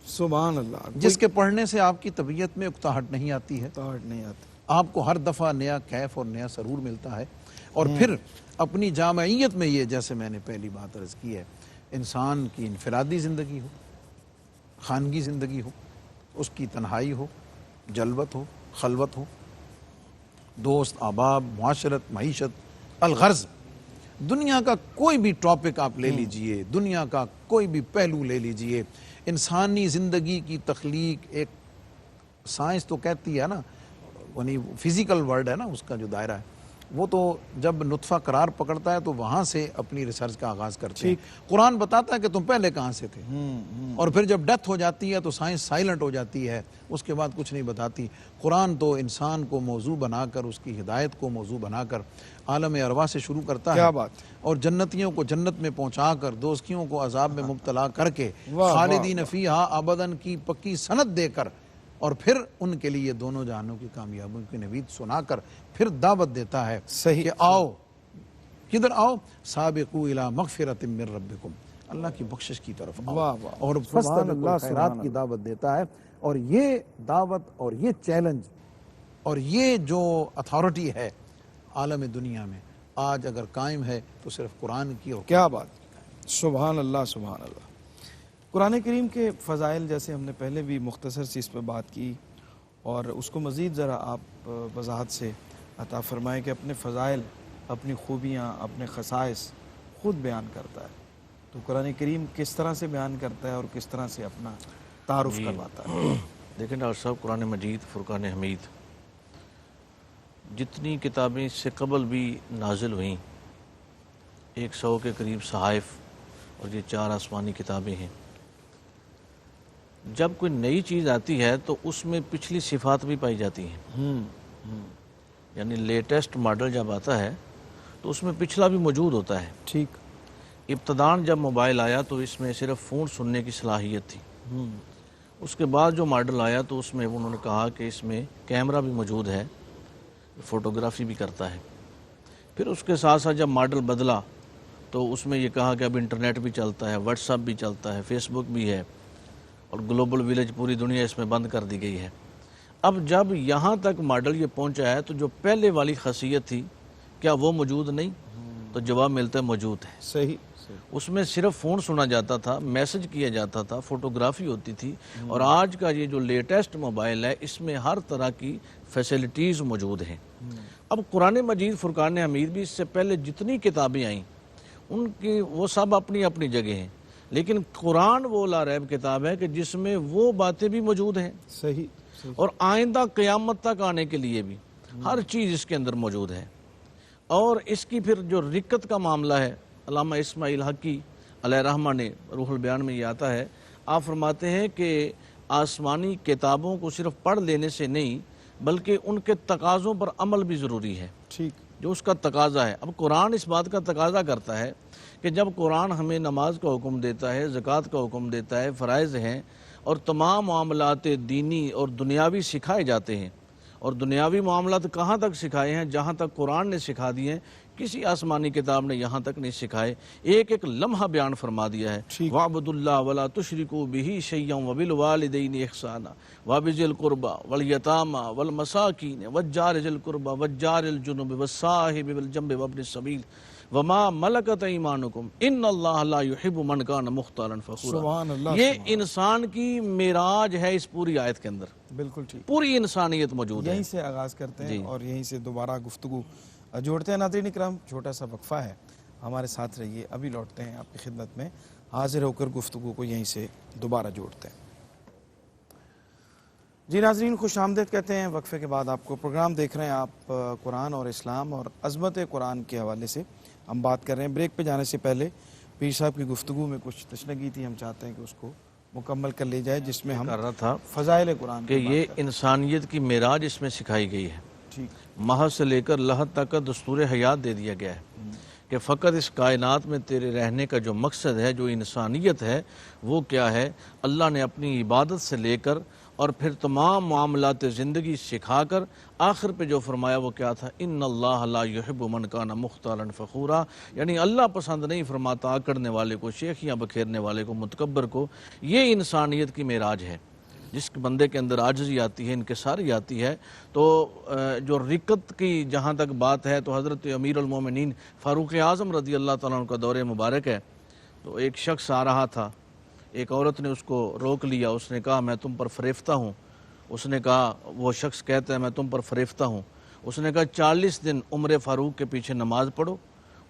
سبحان اللہ، جس کے پڑھنے سے آپ کی طبیعت میں اکتاہٹ نہیں آتی ہے، تاہٹ نہیں آتی، آپ کو ہر دفعہ نیا کیف اور نیا سرور ملتا ہے۔ اور پھر اپنی جامعیت میں، یہ جیسے میں نے پہلی بات عرض کی ہے، انسان کی انفرادی زندگی ہو، خانگی زندگی ہو، اس کی تنہائی ہو، جلوت ہو، خلوت ہو، دوست، احباب، معاشرت، معیشت، الغرض، دنیا کا کوئی بھی ٹاپک آپ لے لیجئے، دنیا کا کوئی بھی پہلو لے لیجئے، انسانی زندگی کی تخلیق ایک سائنس تو کہتی ہے نا، یعنی فزیکل ورلڈ ہے نا اس کا جو دائرہ ہے، وہ تو جب نطفہ قرار پکڑتا ہے تو وہاں سے اپنی ریسرچ کا آغاز کرتے ہیں۔ قرآن بتاتا ہے کہ تم پہلے کہاں سے تھے، اور پھر جب ڈیتھ ہو جاتی ہے تو سائنس سائلنٹ ہو جاتی ہے، اس کے بعد کچھ نہیں بتاتی۔ قرآن تو انسان کو موضوع بنا کر، اس کی ہدایت کو موضوع بنا کر عالم ارواح سے شروع کرتا ہے، کیا بات، اور جنتیوں کو جنت میں پہنچا کر دوزخیوں کو عذاب میں مبتلا کر کے واہ خالدین فیہا ابداً کی پکی سند دے کر، اور پھر ان کے لیے دونوں جہانوں کی کامیابیوں کی نوید سنا کر پھر دعوت دیتا ہے صحیح کہ آؤ، کدھر آؤ؟ سابقوا الی مغفرۃ من ربکم، اللہ کی بخشش کی طرف آؤ، واہ واہ، اور سبحان فاستبقوا اللہ، الخیرات سبحان کی اللہ۔ دعوت دیتا ہے۔ اور یہ دعوت اور یہ چیلنج اور یہ جو اتھارٹی ہے عالم دنیا میں آج اگر قائم ہے تو صرف قرآن کی، اور کیا بات، سبحان اللہ، سبحان اللہ۔ قرآن کریم کے فضائل جیسے ہم نے پہلے بھی مختصر سی اس پہ بات کی، اور اس کو مزید ذرا آپ وضاحت سے عطا فرمائیں کہ اپنے فضائل، اپنی خوبیاں، اپنے خصائص خود بیان کرتا ہے، تو قرآن کریم کس طرح سے بیان کرتا ہے اور کس طرح سے اپنا تعارف کرواتا ہے؟ دیکھیں ڈاکٹر صاحب، قرآن مجید، فرقان حمید، جتنی کتابیں اس سے قبل بھی نازل ہوئیں، 100 کے قریب صحائف اور یہ 4 آسمانی کتابیں ہیں، جب کوئی نئی چیز آتی ہے تو اس میں پچھلی صفات بھی پائی جاتی ہیں، یعنی لیٹسٹ ماڈل جب آتا ہے تو اس میں پچھلا بھی موجود ہوتا ہے۔ ٹھیک، ابتداً جب موبائل آیا تو اس میں صرف فون سننے کی صلاحیت تھی، اس کے بعد جو ماڈل آیا تو اس میں انہوں نے کہا کہ اس میں کیمرہ بھی موجود ہے، فوٹوگرافی بھی کرتا ہے۔ پھر اس کے ساتھ ساتھ جب ماڈل بدلا تو اس میں یہ کہا کہ اب انٹرنیٹ بھی چلتا ہے، واٹس ایپ بھی چلتا ہے، فیس بک بھی ہے، اور گلوبل ویلیج پوری دنیا اس میں بند کر دی گئی ہے۔ اب جب یہاں تک ماڈل یہ پہنچا ہے تو جو پہلے والی خاصیت تھی کیا وہ موجود نہیں؟ تو جواب ملتا ہے موجود ہے۔ صحیح، اس میں صرف فون سنا جاتا تھا، میسج کیا جاتا تھا، فوٹوگرافی ہوتی تھی، اور آج کا یہ جو لیٹسٹ موبائل ہے اس میں ہر طرح کی فیسلٹیز موجود ہیں۔ اب قرآن مجید، فرقان حمید بھی اس سے پہلے جتنی کتابیں آئیں ان کی وہ سب اپنی اپنی جگہ ہیں، لیکن قرآن وہ لا ریب کتاب ہے کہ جس میں وہ باتیں بھی موجود ہیں، صحیح، اور آئندہ قیامت تک آنے کے لیے بھی ہر چیز اس کے اندر موجود ہے۔ اور اس کی پھر جو رکت کا معاملہ ہے، علامہ اسماعیل حقی علیہ رحمہ نے روح البیان میں یہ آتا ہے، آپ فرماتے ہیں کہ آسمانی کتابوں کو صرف پڑھ لینے سے نہیں بلکہ ان کے تقاضوں پر عمل بھی ضروری ہے، ٹھیک، جو اس کا تقاضا ہے۔ اب قرآن اس بات کا تقاضا کرتا ہے کہ جب قرآن ہمیں نماز کا حکم دیتا ہے، زکوٰۃ کا حکم دیتا ہے، فرائض ہیں، اور تمام معاملات دینی اور دنیاوی سکھائے جاتے ہیں، اور دنیاوی معاملات کہاں تک سکھائے ہیں؟ جہاں تک قرآن نے سکھا دیے ہیں، کسی آسمانی کتاب نے یہاں تک نہیں سکھائے۔ ایک ایک لمحہ بیان فرما دیا ہے، وَاعْبُدُوا اللَّهَ وَلَا تُشْرِكُوا بِهِ شَيْئًا وَبِالْوَالِدَيْنِ إِحْسَانًا وَبِذِي الْقُرْبَى وَالْيَتَامَى وَالْمَسَاكِينِ وَالْجَارِ ذِي الْقُرْبَى وَالْجَارِ الْجُنُبِ وَالصَّاحِبِ بِالْجَنبِ وَابْنِ السَّبِيلِ وَمَا مَلَكَتْ أَيْمَانُكُمْ إِنَّ اللَّهَ لَا يُحِبُّ مَنْ كَانَ مُخْتَالًا فَخُورًا۔ سبحان اللہ، یہ انسان کی معراج ہے اس پوری آیت کے اندر، بالکل ٹھیک۔ پوری انسانیت موجود ہے۔ یہیں سے آغاز کرتے ہیں اور یہیں سے دوبارہ گفتگو جوڑتے ہیں۔ ناظرین اکرام، چھوٹا سا وقفہ ہے، ہمارے ساتھ رہیے، ابھی لوٹتے ہیں آپ کی خدمت میں، حاضر ہو کر گفتگو کو یہیں سے دوبارہ جوڑتے ہیں۔ جی ناظرین، خوش آمدید کہتے ہیں وقفے کے بعد آپ کو۔ پروگرام دیکھ رہے ہیں آپ قرآن اور اسلام اور عظمت قرآن کے حوالے سے ہم بات کر رہے ہیں۔ بریک پہ جانے سے پہلے پیر صاحب کی گفتگو میں کچھ تشنگی تھی، ہم چاہتے ہیں کہ اس کو مکمل کر لی جائے، جس میں ہم کر رہا تھا فضائل قرآن کہ یہ انسانیت کی معراج اس میں سکھائی گئی ہے، ٹھیک، محض سے لے کر لحد تک کا دستور حیات دے دیا گیا ہے کہ فقط اس کائنات میں تیرے رہنے کا جو مقصد ہے، جو انسانیت ہے، وہ کیا ہے؟ اللہ نے اپنی عبادت سے لے کر اور پھر تمام معاملات زندگی سکھا کر آخر پہ جو فرمایا وہ کیا تھا، ان اللہ لا یحب من کان مختالا فخورا، یعنی اللہ پسند نہیں فرماتا آکڑنے والے کو، شیخیاں بکھیرنے والے کو، متکبر کو۔ یہ انسانیت کی معراج ہے، جس بندے کے اندر عاجزی آتی ہے، انکساری آتی ہے۔ تو جو رقت کی جہاں تک بات ہے تو حضرت امیر المومنین فاروق اعظم رضی اللہ تعالیٰ عنہ کا دور مبارک ہے، تو ایک شخص آ رہا تھا، ایک عورت نے اس کو روک لیا، اس نے کہا میں تم پر فریفتہ ہوں۔ اس نے کہا، وہ شخص کہتا ہے میں تم پر فریفتہ ہوں۔ اس نے کہا 40 دن عمر فاروق کے پیچھے نماز پڑھو،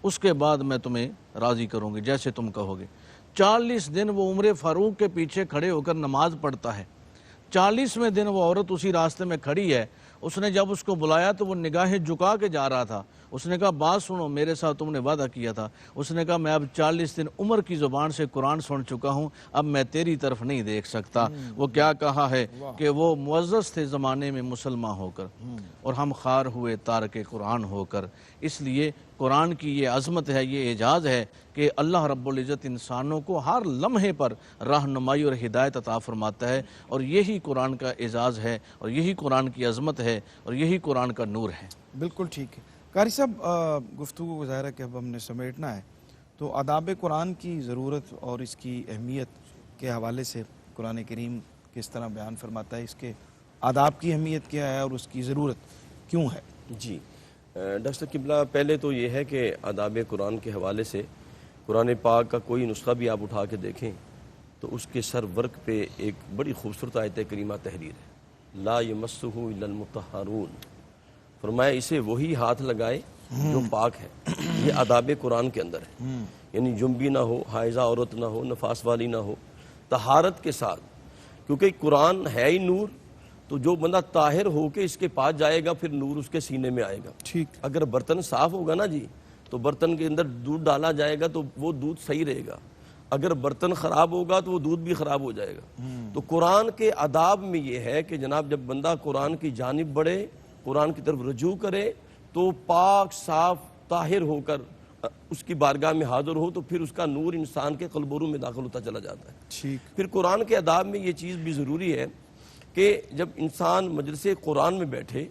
اس کے بعد میں تمہیں راضی کروں گی جیسے تم کہو گے۔ 40 دن وہ عمر فاروق کے پیچھے کھڑے ہو کر نماز پڑھتا ہے۔ 40ویں دن وہ عورت اسی راستے میں کھڑی ہے، اس نے جب اس کو بلایا تو وہ نگاہیں جھکا کے جا رہا تھا۔ اس نے کہا بات سنو، میرے ساتھ تم نے وعدہ کیا تھا۔ اس نے کہا میں اب 40 دن عمر کی زبان سے قرآن سن چکا ہوں، اب میں تیری طرف نہیں دیکھ سکتا۔ وہ کیا کہا ہے کہ وہ معزز تھے زمانے میں مسلمان ہو کر، اور ہم خوار ہوئے تارک قرآن ہو کر۔ اس لیے قرآن کی یہ عظمت ہے، یہ اعجاز ہے کہ اللہ رب العزت انسانوں کو ہر لمحے پر رہنمائی اور ہدایت عطا فرماتا ہے، اور یہی قرآن کا اعزاز ہے، اور یہی قرآن کی عظمت ہے، اور یہی قرآن کا نور ہے۔ بالکل ٹھیک ہے قاری صاحب، گفتگو کو ظاہر ہے کہ اب ہم نے سمیٹنا ہے، تو آداب قرآن کی ضرورت اور اس کی اہمیت کے حوالے سے قرآن کریم کس طرح بیان فرماتا ہے، اس کے آداب کی اہمیت کیا ہے اور اس کی ضرورت کیوں ہے؟ جی ڈاکٹر قبلہ، پہلے تو یہ ہے کہ آداب قرآن کے حوالے سے قرآن پاک کا کوئی نسخہ بھی آپ اٹھا کے دیکھیں تو اس کے سر ورق پہ ایک بڑی خوبصورت آیت کریمہ تحریر ہے، لا یمسہ الا المطہرون، فرمایا اسے وہی ہاتھ لگائے جو پاک ہے۔ یہ آداب قرآن کے اندر ہے، یعنی جنبی نہ ہو، حائضہ عورت نہ ہو، نفاس والی نہ ہو، طہارت کے ساتھ، کیونکہ قرآن ہے ہی نور، تو جو بندہ طاہر ہو کے اس کے پاس جائے گا پھر نور اس کے سینے میں آئے گا۔ ٹھیک، اگر برتن صاف ہوگا نا جی تو برتن کے اندر دودھ ڈالا جائے گا تو وہ دودھ صحیح رہے گا، اگر برتن خراب ہوگا تو وہ دودھ بھی خراب ہو جائے گا۔ تو قرآن کے آداب میں یہ ہے کہ جناب جب بندہ قرآن کی جانب بڑھے، قرآن کی طرف رجوع کرے تو پاک صاف طاہر ہو کر اس کی بارگاہ میں حاضر ہو، تو پھر اس کا نور انسان کے قلب و روح میں داخل ہوتا چلا جاتا ہے۔ ٹھیک، پھر قرآن کے آداب میں یہ چیز بھی ضروری ہے کہ جب انسان مجلس قرآن میں بیٹھے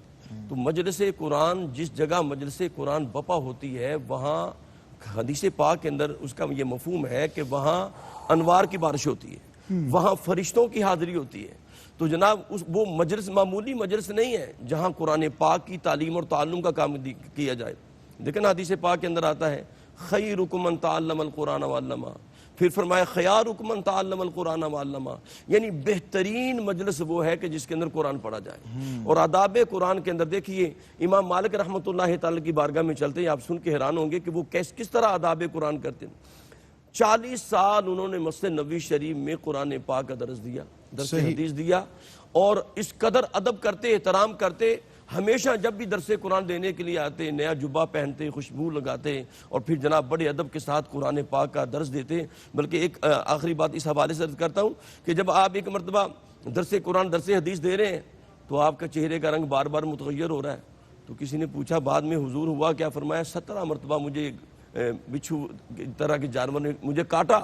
تو مجلس قرآن، جس جگہ مجلس قرآن بپا ہوتی ہے، وہاں حدیث پاک کے اندر اس کا یہ مفہوم ہے کہ وہاں انوار کی بارش ہوتی ہے، وہاں فرشتوں کی حاضری ہوتی ہے۔ تو جناب وہ مجلس معمولی مجلس نہیں ہے جہاں قرآن پاک کی تعلیم اور تعلم کا کام کیا جائے۔ لیکن حدیث پاک کے اندر آتا ہے خیرکم من تعلم القرآن وعلمہ، پھر فرمایا خیارکم من تعلم القرآن وعلمہ، یعنی بہترین مجلس وہ ہے کہ جس کے اندر قرآن پڑھا جائے۔ اور آداب قرآن کے اندر دیکھیے امام مالک رحمۃ اللہ تعالی کی بارگاہ میں چلتے ہیں، آپ سن کے حیران ہوں گے کہ وہ کس طرح آداب قرآن کرتے ہیں۔ 40 سال انہوں نے مسجد نبوی شریف میں قرآن پاک کا درس دیا، درس حدیث دیا، اور اس قدر ادب کرتے، احترام کرتے، ہمیشہ جب بھی درس قرآن دینے کے لیے آتے نیا جبہ پہنتے، خوشبو لگاتے، اور پھر جناب بڑے ادب کے ساتھ قرآن پاک کا درس دیتے۔ بلکہ ایک آخری بات اس حوالے سے عرض کرتا ہوں کہ جب آپ ایک مرتبہ درس قرآن، درس حدیث دے رہے ہیں تو آپ کا چہرے کا رنگ بار بار متغیر ہو رہا ہے، تو کسی نے پوچھا بعد میں حضور ہوا کیا؟ فرمایا 17 مرتبہ مجھے بچھو طرح کے جانور نے مجھے کاٹا،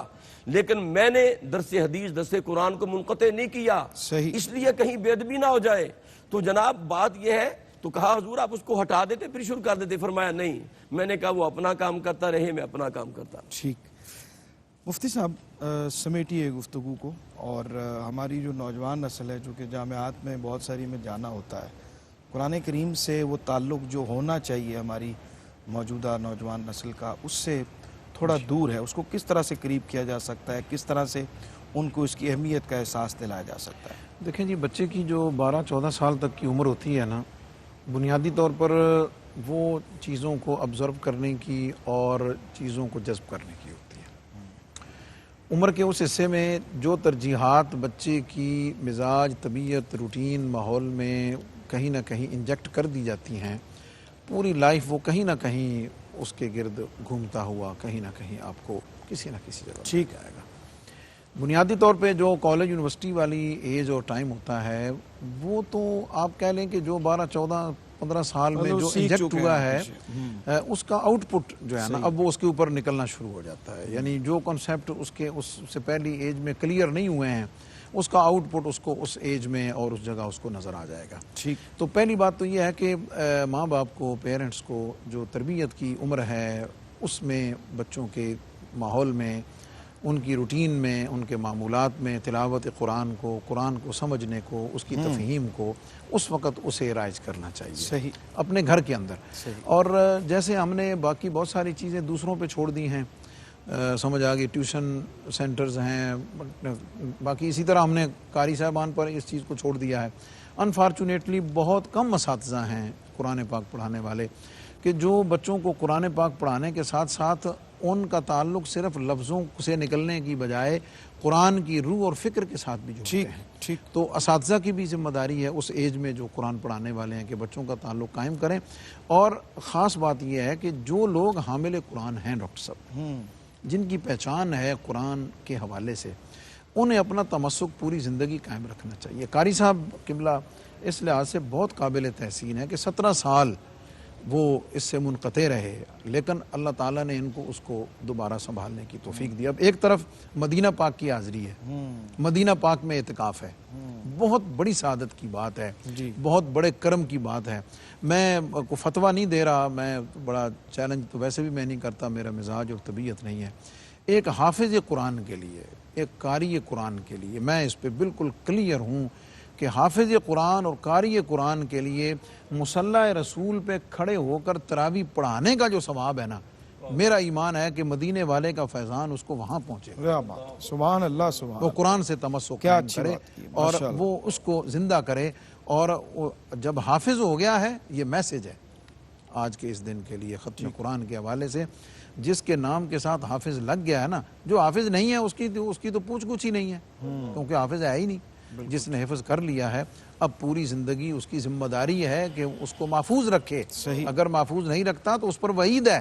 لیکن میں نے درس حدیث، درس قرآن کو منقطع نہیں کیا، اس لیے کہیں بے ادبی نہ ہو جائے۔ تو جناب بات یہ ہے، تو کہا حضور آپ اس کو ہٹا دیتے پھر شروع کر دیتے؟ فرمایا نہیں، میں نے کہا وہ اپنا کام کرتا رہے، میں اپنا کام کرتا۔ ٹھیک، مفتی صاحب سمیٹیے گفتگو کو، اور ہماری جو نوجوان نسل ہے جو کہ جامعات میں بہت ساری میں جانا ہوتا ہے، قرآن کریم سے وہ تعلق جو ہونا چاہیے ہماری موجودہ نوجوان نسل کا، اس سے تھوڑا دور ہے، اس کو کس طرح سے قریب کیا جا سکتا ہے، کس طرح سے ان کو اس کی اہمیت کا احساس دلایا جا سکتا ہے؟ دیکھیں جی، بچے کی جو 12-14 سال تک کی عمر ہوتی ہے نا، بنیادی طور پر وہ چیزوں کو آبزرو کرنے کی اور چیزوں کو جذب کرنے کی ہوتی ہے۔ عمر کے اس حصے میں جو ترجیحات بچے کی مزاج، طبیعت، روٹین، ماحول میں کہیں نہ کہیں انجیکٹ کر دی جاتی ہیں، پوری لائف وہ کہیں نہ کہیں اس کے گرد گھومتا ہوا کہیں نہ کہیں آپ کو کسی نہ کسی جگہ ٹھیک آئے گا۔ بنیادی طور پہ جو کالج یونیورسٹی والی ایج اور ٹائم ہوتا ہے، وہ تو آپ کہہ لیں کہ جو 12-14-15 سال میں جو انجیکٹ ہوا ہے، اس کا آؤٹ پٹ جو ہے نا اب وہ اس کے اوپر نکلنا شروع ہو جاتا ہے۔ یعنی جو کنسیپٹ اس سے پہلی ایج میں کلیئر نہیں ہوئے ہیں، اس کا آؤٹ پٹ اس کو اس ایج میں اور اس جگہ اس کو نظر آ جائے گا. ٹھیک. تو پہلی بات تو یہ ہے کہ ماں باپ کو، پیرنٹس کو جو تربیت کی عمر ہے اس میں بچوں کے ماحول میں، ان کی روٹین میں، ان کے معمولات میں تلاوت قرآن کو سمجھنے کو، اس کی تفہیم کو اس وقت اسے رائج کرنا چاہیے. صحیح. اپنے گھر کے اندر. صحیح. اور جیسے ہم نے باقی بہت ساری چیزیں دوسروں پہ چھوڑ دی ہیں، سمجھ آگئی، ٹیوشن سینٹرز ہیں، باقی اسی طرح ہم نے قاری صاحبان پر اس چیز کو چھوڑ دیا ہے. انفارچونیٹلی بہت کم اساتذہ ہیں قرآن پاک پڑھانے والے کہ جو بچوں کو قرآن پاک پڑھانے کے ساتھ ساتھ ان کا تعلق صرف لفظوں سے نکلنے کی بجائے قرآن کی روح اور فکر کے ساتھ بھی جوڑتے ہیں. ٹھیک. تو اساتذہ کی بھی ذمہ داری ہے اس ایج میں جو قرآن پڑھانے والے ہیں کہ بچوں کا تعلق قائم کریں. اور خاص بات یہ ہے کہ جو لوگ حامل قرآن ہیں ڈاکٹر صاحب، جن کی پہچان ہے قرآن کے حوالے سے، انہیں اپنا تمسک پوری زندگی قائم رکھنا چاہیے. قاری صاحب قبلہ اس لحاظ سے بہت قابل تحسین ہے کہ 17 سال وہ اس سے منقطع رہے، لیکن اللہ تعالیٰ نے ان کو اس کو دوبارہ سنبھالنے کی توفیق دی. اب ایک طرف مدینہ پاک کی حاضری ہے، مدینہ پاک میں اعتکاف ہے، بہت بڑی سعادت کی بات ہے، بہت بڑے کرم کی بات ہے. میں کو فتویٰ نہیں دے رہا، میں بڑا چیلنج تو ویسے بھی میں نہیں کرتا، میرا مزاج اور طبیعت نہیں ہے. ایک حافظ قرآن کے لیے، ایک قاری قرآن کے لیے میں اس پہ بالکل کلیئر ہوں کہ حافظ قرآن اور قاری قرآن کے لیے مصلی رسول پہ کھڑے ہو کر تراویح پڑھانے کا جو ثواب ہے نا، میرا ایمان ہے کہ مدینے والے کا فیضان اس کو وہاں پہنچے. سبحان اللہ. سبحان. وہ قرآن سے تمسک قائم کرے اور وہ اس کو زندہ کرے. اور جب حافظ ہو گیا ہے، یہ میسج ہے آج کے اس دن کے لیے ختم قرآن کے حوالے سے. جس کے نام کے ساتھ حافظ لگ گیا ہے نا، جو حافظ نہیں ہے اس کی تو پوچھ گچھ ہی نہیں ہے، کیونکہ حافظ ہے ہی نہیں. جس نے حفظ کر لیا ہے، اب پوری زندگی اس کی ذمہ داری ہے کہ اس کو محفوظ رکھے. صحیح. اگر محفوظ نہیں رکھتا تو اس پر وعید ہے.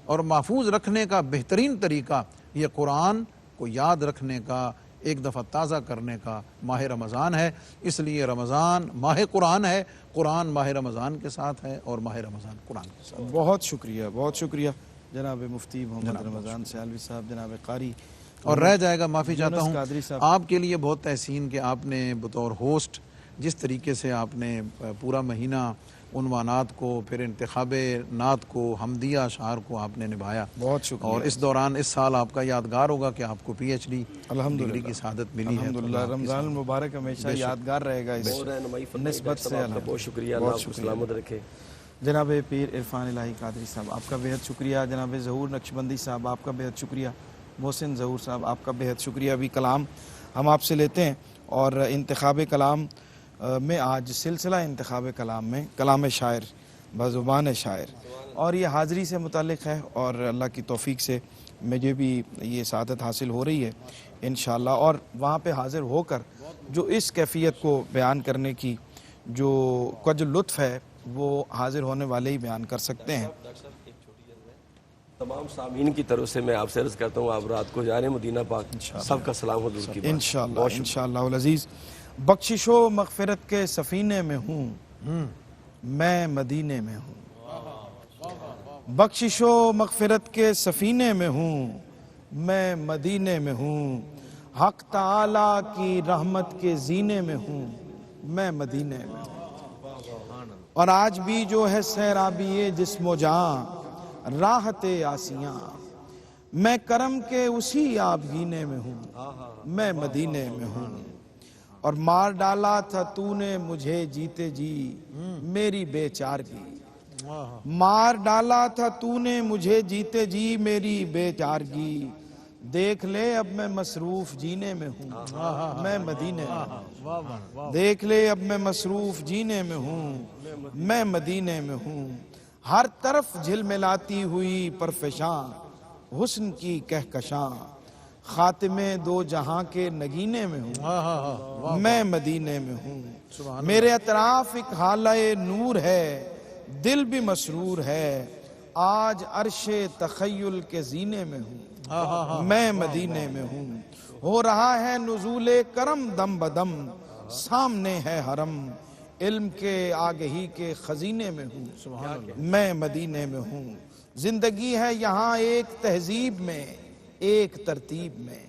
اور محفوظ رکھنے کا بہترین طریقہ یہ قرآن کو یاد رکھنے کا، ایک دفعہ تازہ کرنے کا ماہ رمضان ہے. اس لیے رمضان ماہ قرآن ہے، قرآن ماہ رمضان کے ساتھ ہے اور ماہ رمضان قرآن کے ساتھ. بہت شکریہ، بہت شکریہ جناب مفتی محمد رمضان سیالوی صاحب، جناب قاری. اور رہ جائے گا، معافی چاہتا ہوں آپ کے لیے بہت تحسین کہ آپ نے بطور ہوسٹ جس طریقے سے آپ نے پورا مہینہ عنوانات کو، پھر انتخاب نعت کو، حمدیہ اشعار کو آپ نے نبھایا. بہت شکریہ. اور اس دوران اس سال آپ کا یادگار ہوگا کہ آپ کو پی ایچ ڈی ڈگری کی سعادت ملی ہے. الحمدللہ. رمضان المبارک ہمیشہ یادگار رہے گا اس نسبت سے. بہت شکریہ، اللہ آپ کو سلامت رکھے. جناب پیر عرفان الہی قادری صاحب، آپ کا بہت شکریہ. جناب ظہور نقشبندی صاحب، آپ کا بہت شکریہ. محسن ظہور صاحب، آپ کا بہت شکریہ. ابھی کلام ہم آپ سے لیتے ہیں اور انتخاب کلام میں آج سلسلہ انتخاب کلام میں کلام شاعر بزبان شاعر، اور یہ حاضری سے متعلق ہے اور اللہ کی توفیق سے مجھے بھی یہ سعادت حاصل ہو رہی ہے انشاءاللہ. اور وہاں پہ حاضر ہو کر جو اس کیفیت کو بیان کرنے کی جو لطف ہے وہ حاضر ہونے والے ہی بیان کر سکتے ہیں. تمام سامعین کی طرف سے میں آپ سے عرض کرتا ہوں، آپ رات کو جا رہے ہیں مدینہ پاک، سب کا سلام حضور کی بات. انشاءاللہ العزیز. بخشش و مغفرت کے سفینے میں ہوں، میں مدینے میں ہوں. بخشش و مغفرت کے سفینے میں ہوں، میں مدینے میں ہوں. حق تعالیٰ کی رحمت کے زینے میں ہوں، میں مدینے میں ہوں. اور آج بھی جو ہے سیرابی جسم و جان، راحت آسیاں، میں کرم کے اسی آبگینے میں ہوں، میں مدینے میں ہوں. اور مار ڈالا تھا تو نے مجھے جیتے جی میری بے چارگی. مار ڈالا تھا تو نے مجھے جیتے جی میری بے چارگی. دیکھ لے اب میں مصروف جینے میں ہوں، میں مدینے میں ہوں. دیکھ لے اب میں مصروف جینے میں ہوں، میں مدینے میں ہوں. ہر طرف جھلملاتی ہوئی پرفشاں حسن کی کہکشاں، خاتمے دو جہاں کے نگینے میں ہوں، میں مدینے میں ہوں. میرے اطراف ایک حالہ نور ہے، دل بھی مسرور ہے. آج عرش تخیل کے زینے میں ہوں، میں مدینے میں ہوں. ہو رہا ہے نزول کرم دم بدم، سامنے ہے حرم. علم کے آگہی کے خزینے میں ہوں، میں مدینے میں ہوں. زندگی ہے یہاں ایک تہذیب میں، ایک ترتیب میں،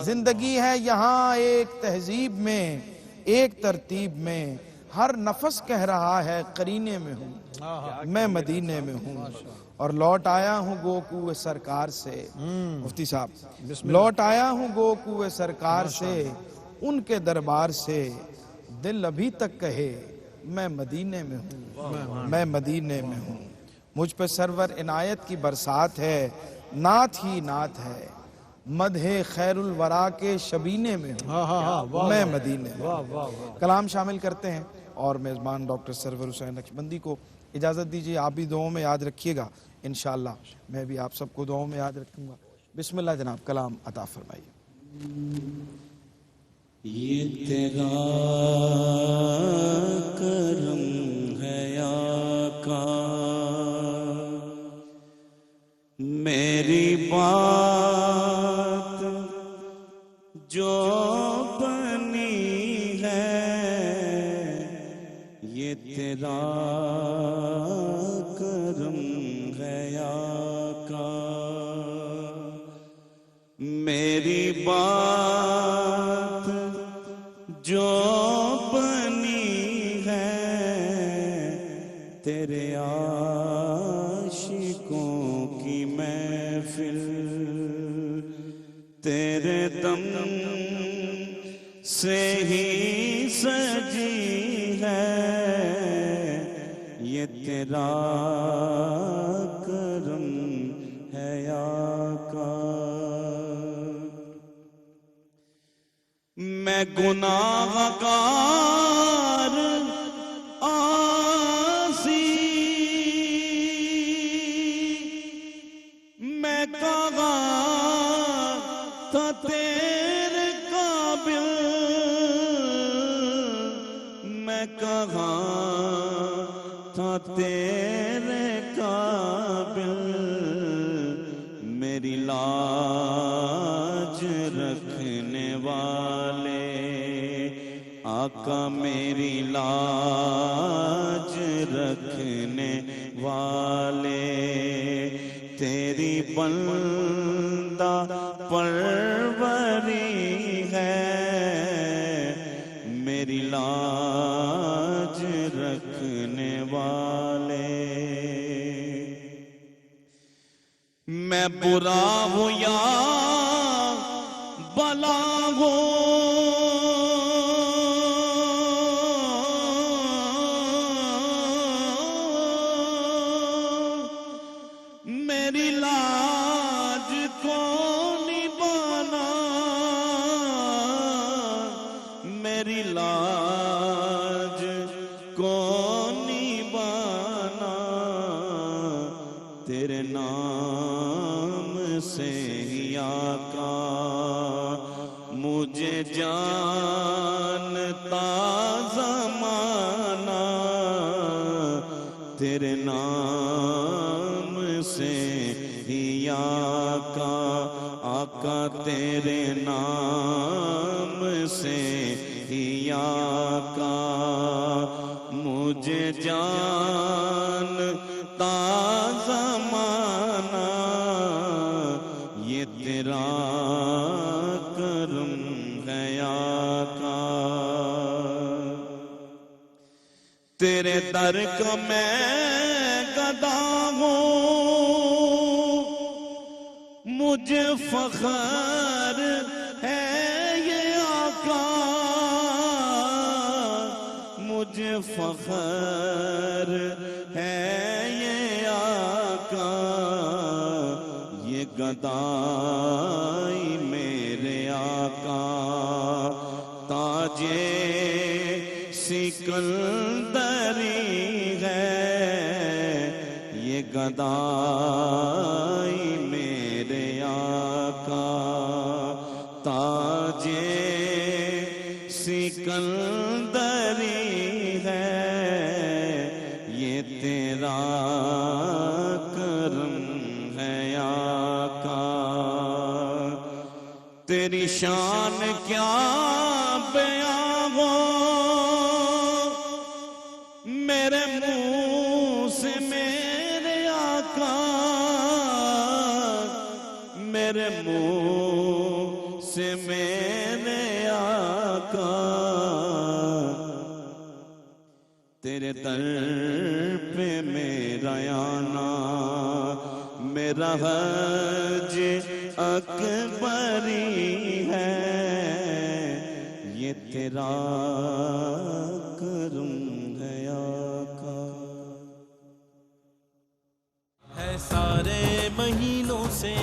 زندگی ہے یہاں ایک تہذیب میں، ایک ترتیب میں، ہر نفس کہہ رہا ہے قرینے میں ہوں، میں مدینے میں ہوں، اور لوٹ آیا ہوں گو کوئے سرکار سے، مفتی صاحب لوٹ آیا ہوں گو کوئے سرکار سے، ان کے دربار سے، دل ابھی تک کہے میں مدینے میں ہوں، میں مدینے میں ہوں، مجھ پہ سرور عنایت کی برسات ہے، نعت ہی نعت ہے، مدح خیر الورا کے شبینے میں ہوں، میں مدینے میں ہوں۔ کلام شامل کرتے ہیں اور میزبان ڈاکٹر سرور حسین نقشبندی کو اجازت دیجیے، آپ بھی دعاؤں میں یاد رکھیے گا، انشاءاللہ میں بھی آپ سب کو دعاؤں میں یاد رکھوں گا۔ بسم اللہ جناب، کلام عطا فرمائیے۔ یہ تیرا کرم ہے آقا، میری بات جو بنی ہے، یہ تیرا کرم ہے آقا، میری بات جو بنی ہے، تیرے عاشقوں کی محفل، تیرے دم سے ہی سجی ہے، یہ تیرا کرم ہے آقا۔ میں گناہ گار عاصی، میں کہاں تھا تیرے قابل، میں کہاں تھا تیرے قابل، میری لاج رکھنے والے آقا، میری لاج رکھنے والے، تیری بندہ پروری ہے، میری لاج رکھنے والے، میں برا ہوں یا بلا ہوں، میری لاج کو نبھانا، میری لاج کو نبھانا، تیرے نام سے ہی آقا مجھے جانتا زمانہ، تیرے نام سے ہی آقا، آقا تیرے نام سے ہی آقا مجھے جانتا زمانہ، یہ تیرا کرم ہے آقا، تیرے در کا میں گدا ہوں، مجھے فخر ہے یہ آقا، مجھے فخر ہے یہ آقا، یہ گدائی میرے آقا، تاجے سکندری ہے، یہ گدائی میرے آقا، تاجے سکندری ہے، یہ تیرا کرم ہے آقا، تیری شان کیا بیان ہو، میرے منہ سے میرے آقا، میرے منہ آقا تیرے در پہ میرا آنا میرا حج اکبری ہے یہ تیرا کرم ہے آقا ہے سارے مہینوں سے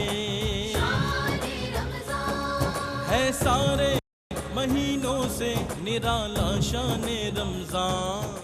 ہے سارے مہینوں سے نرالا شان رمضان